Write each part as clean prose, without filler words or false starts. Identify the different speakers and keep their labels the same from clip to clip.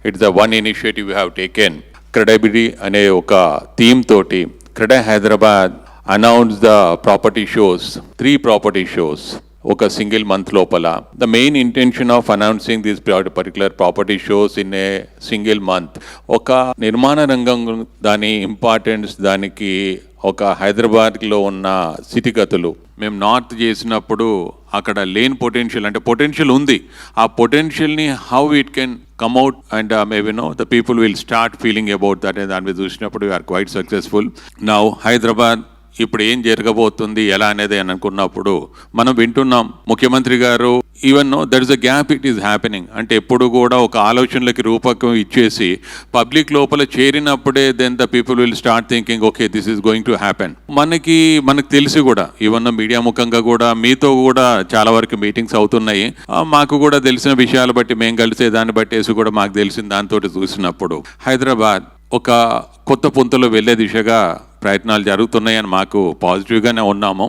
Speaker 1: It's the one initiative you have taken. Credibility అనే ఒక theme తోటి క్రెడా Hyderabad announce the property shows, 3 property shows ఒక single month లోపల. The main intention of announcing this particular property shows in a single month, ఒక నిర్మాణ రంగం దాని importance, దానికి ఒక హైదరాబాద్లో ఉన్న స్థితిగతులు, మేము నార్త్ చేసినప్పుడు అక్కడ లేని పొటెన్షియల్, అంటే పొటెన్షియల్ ఉంది, ఆ పొటెన్షియల్ని how it can come out and maybe the people will start feeling about that, and దాని మీద చూసినప్పుడు we are quite successful. Now Hyderabad ఇప్పుడు ఏం జరగబోతుంది ఎలా అనేది అని అనుకున్నప్పుడు మనం వింటున్నాం ముఖ్యమంత్రి గారు even there is a gap it is happening, అంటే ఎప్పుడు కూడా ఒక ఆలోచనలకి రూపకం ఇచ్చేసి పబ్లిక్ లోపల చేరినప్పుడే then the people will start thinking okay this is going to happen. మనకు తెలిసి కూడా ఈవెన్ మీడియా ముఖంగా కూడా మీతో కూడా చాలా వరకు మీటింగ్స్ అవుతున్నాయి, మాకు కూడా తెలిసిన విషయాలు బట్టి మేము కలిసే దాన్ని బట్టేసి కూడా మాకు తెలిసిన దాంతో చూసినప్పుడు హైదరాబాద్ ఒక కొత్త పుంతలో వెళ్ళే దిశగా ప్రయత్నాలు జరుగుతున్నాయని మాకు పాజిటివ్గానే ఉన్నాము.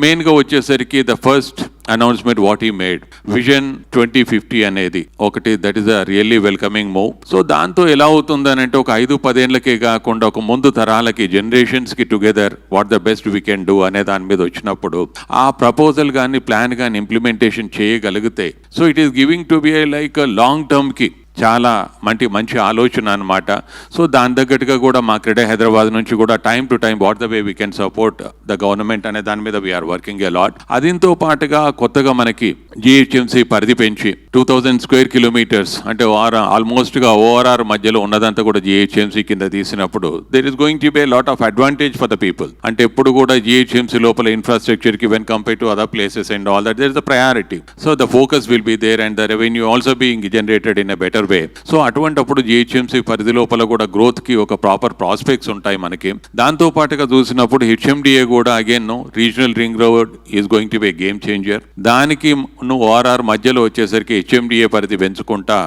Speaker 1: మెయిన్గా వచ్చేసరికి the first announcement what he made, vision 2050 అనేది ఒకటి, that is a really welcoming move. So దాంతో ఎలా అవుతుందని అంటే ఒక 5-10 ఏళ్ళకే కాకుండా ఒక ముందు తరాలకి జనరేషన్స్కి together what the best we can do అనే దాని మీద వచ్చినప్పుడు ఆ ప్రపోజల్ కానీ ప్లాన్ కానీ ఇంప్లిమెంటేషన్ చేయగలిగితే so it is giving to be like long టర్మ్కి చాలా మంచి ఆలోచన అనమాట. సో దాని తగ్గట్టుగా కూడా మా క్రెడా హైదరాబాద్ నుంచి కూడా time to time what the way we can support the government అనే దాని మీద వీఆర్ వర్కింగ్ ఎ లాట్. అదింతో పాటుగా కొత్తగా మనకి జిహెచ్ఎంసీ పరిధి పెంచి 2000 స్క్వేర్ కిలోమీటర్స్ అంటే ఆల్మోస్ట్గా ఓఆర్ఆర్ మధ్యలో ఉన్నదంతా కూడా జిహెచ్ఎంసీ కింద తీసినప్పుడు there is going to be a lot of advantage for the people. అంటే ఎప్పుడు కూడా జిహెచ్ఎంసీ లోపల ఇన్ఫ్రాస్ట్రక్చర్కి when compare to other places and all that there is the priority. So the focus will be there and the revenue also being generated in a better way. So అటువంటిప్పుడు GHMC పరిధి లోపల కూడా గ్రోత్కి ఒక proper prospects ఉంటాయి మనకి. దాంతో పాటుగా చూసినప్పుడు హెచ్ఎండిఏ కూడా again regional ring road is going to B game changer. దానికి ఓఆర్ఆర్ మధ్యలో వచ్చేసరికి హెచ్ఎండిఏ పరిధి పెంచుకుంటా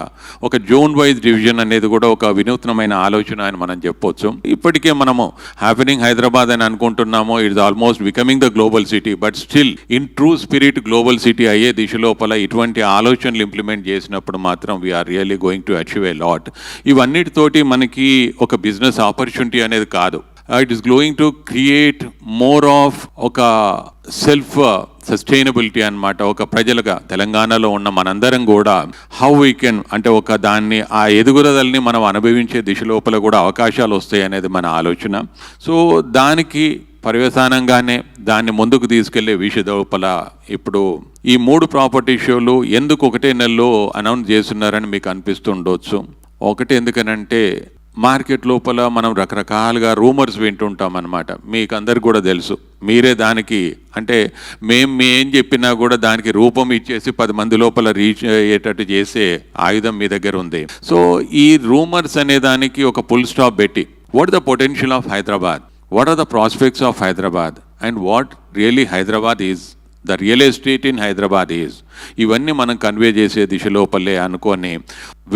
Speaker 1: ఒక జోన్ వైజ్ డివిజన్ అనేది కూడా ఒక వినూత్నమైన ఆలోచన అని మనం చెప్పొచ్చు. ఇప్పటికే మనము హ్యాపెనింగ్ హైదరాబాద్ అని అనుకుంటున్నాము, it's almost becoming the global city, but still in true spirit global city అయ్యే దిశ లోపల ఇటువంటి ఆలోచనలు ఇంప్లిమెంట్ చేసినప్పుడు మాత్రం we are really going to achieve a lot. ఇవన్నిటితోటి మనకి ఒక బిజినెస్ ఆపర్చునిటీ అనేది కాదు, it is going to create more of ఒక సెల్ఫ్ సస్టైనబిలిటీ అనమాట. ఒక ప్రజలుగా తెలంగాణలో ఉన్న మనందరం కూడా హౌ వీ కెన్ అంటే ఒక దాన్ని ఆ ఎదుగుదలని మనం అనుభవించే దిశ లోపల కూడా అవకాశాలు వస్తాయి అనేది మన ఆలోచన. సో దానికి పర్యవసానంగానే దాన్ని ముందుకు తీసుకెళ్లే విషయ లోపల ఇప్పుడు ఈ 3 ప్రాపర్టీ షోలు ఎందుకు ఒకటే నెలలో అనౌన్స్ చేస్తున్నారని మీకు అనిపిస్తుండొచ్చు. ఒకటి ఎందుకనంటే మార్కెట్ లోపల మనం రకరకాలుగా రూమర్స్ వింటుంటాం అనమాట, మీకు అందరికి కూడా తెలుసు. మీరే దానికి అంటే మేము ఏం చెప్పినా కూడా దానికి రూపం ఇచ్చేసి 10 మంది లోపల రీచ్ అయ్యేటట్టు చేసే ఆయుధం మీ దగ్గర ఉంది. సో ఈ రూమర్స్ అనే దానికి ఒక ఫుల్ స్టాప్ పెట్టి what the potential of Hyderabad, what are the prospects of Hyderabad and what really Hyderabad is, the real estate in Hyderabad is, ఇవన్నీ మనం కన్వే చేసే దిశ లోపలే అనుకొని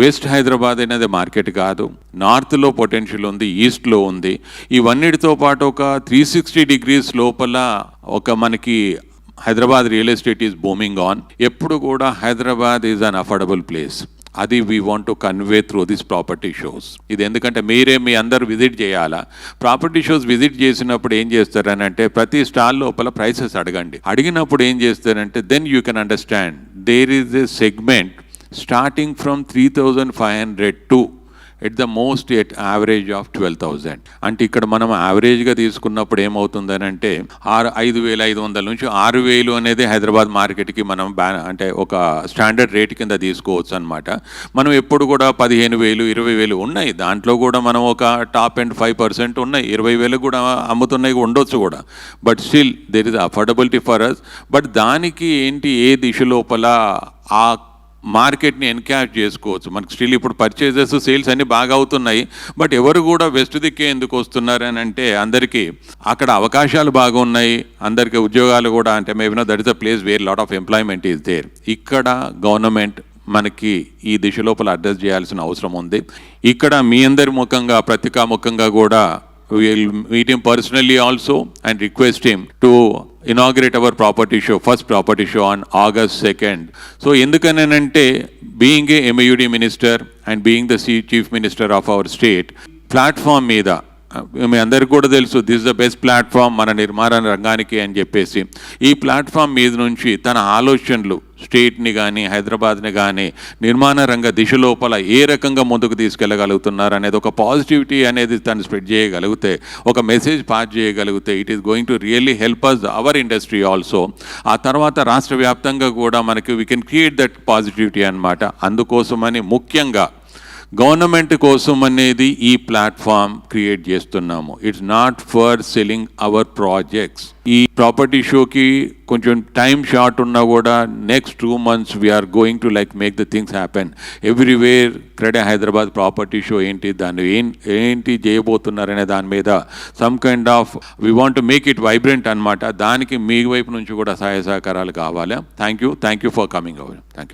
Speaker 1: వెస్ట్ హైదరాబాద్ అనేది మార్కెట్ కాదు, నార్త్లో పొటెన్షియల్ ఉంది, ఈస్ట్లో ఉంది. ఇవన్నిటితో పాటు ఒక 360 degrees లోపల ఒక మనకి Hyderabad real estate is booming on. ఎప్పుడు కూడా Hyderabad is an affordable place, అది we want to convey through this property shows. ఇది ఎందుకంటే మీ అందరు విజిట్ చేయాలా. ప్రాపర్టీ షోస్ విజిట్ చేసినప్పుడు ఏం చేస్తారని అంటే ప్రతి స్టాల్ లోపల ప్రైసెస్ అడగండి. అడిగినప్పుడు ఏం చేస్తారంటే then you can understand there is a segment starting from 3,500 to at the most at average of 12,000. అంటే ఇక్కడ మనం యావరేజ్గా తీసుకున్నప్పుడు ఏమవుతుందని అంటే 5,500 నుంచి 6,000 అనేది హైదరాబాద్ మార్కెట్కి మనం అంటే ఒక స్టాండర్డ్ రేట్ కింద తీసుకోవచ్చు అనమాట. మనం ఎప్పుడు కూడా 15,000, 20,000 ఉన్నాయి, దాంట్లో కూడా మనం ఒక టాప్ అండ్ 5% ఉన్నాయి, 20,000 కూడా అమ్ముతున్నాయి ఉండొచ్చు కూడా. But still there is affordability for us. But దానికి ఏంటి ఏ దిశ లోపల ఆ మార్కెట్ని ఎన్క్యాష్ చేసుకోవచ్చు. మనకి స్టిల్ ఇప్పుడు పర్చేజెస్ సేల్స్ అన్నీ బాగా అవుతున్నాయి, బట్ ఎవరు కూడా వెస్ట్ దిక్కే ఎందుకు వస్తున్నారు అని అంటే అందరికీ అక్కడ అవకాశాలు బాగా ఉన్నాయి, అందరికీ ఉద్యోగాలు కూడా అంటే maybe that is the place where lot of employment is there. ఇక్కడ గవర్నమెంట్ మనకి ఈ దిశ లోపల అడ్రస్ చేయాల్సిన అవసరం ఉంది. ఇక్కడ మీ అందరి ముఖంగా పత్రికా ముఖంగా కూడా we'll meet him personally also and request him to inaugurate our property show, first property show on August 2nd. So ఎందుకనంటే being a MUD minister and being the chief minister of our state, platform మీద మీ అందరికీ కూడా తెలుసు this the best platform మన నిర్మాణ రంగానికి అని చెప్పేసి ఈ ప్లాట్ఫామ్ మీద నుంచి తన ఆలోచనలు స్టేట్ని కానీ హైదరాబాద్ని కానీ నిర్మాణ రంగ దిశ లోపల ఏ రకంగా ముందుకు తీసుకెళ్ళగలుగుతున్నారు అనేది ఒక పాజిటివిటీ అనేది తను స్ప్రెడ్ చేయగలిగితే ఒక మెసేజ్ పాస్ చేయగలిగితే it is going to really help us our industry also. ఆ తర్వాత రాష్ట్ర వ్యాప్తంగా కూడా మనకి we can create that positivity అన్నమాట. అందుకోసమని ముఖ్యంగా గవర్నమెంట్ కోసం అనేది ఈ ప్లాట్ఫామ్ క్రియేట్ చేస్తున్నాము. It's not for selling our projects. ఈ ప్రాపర్టీ షోకి కొంచెం టైం షార్ట్ ఉన్నా కూడా next 2 months we are going to like make the things happen everywhere. CREDAI Hyderabad property show ఏంటి, దాన్ని ఏంటి చేయబోతున్నారనే దాని మీద some kind of we want to make it vibrant అనమాట. దానికి మీ వైపు నుంచి కూడా సహాయ సహకారాలు కావాలి. Thank you for coming over. Thank you.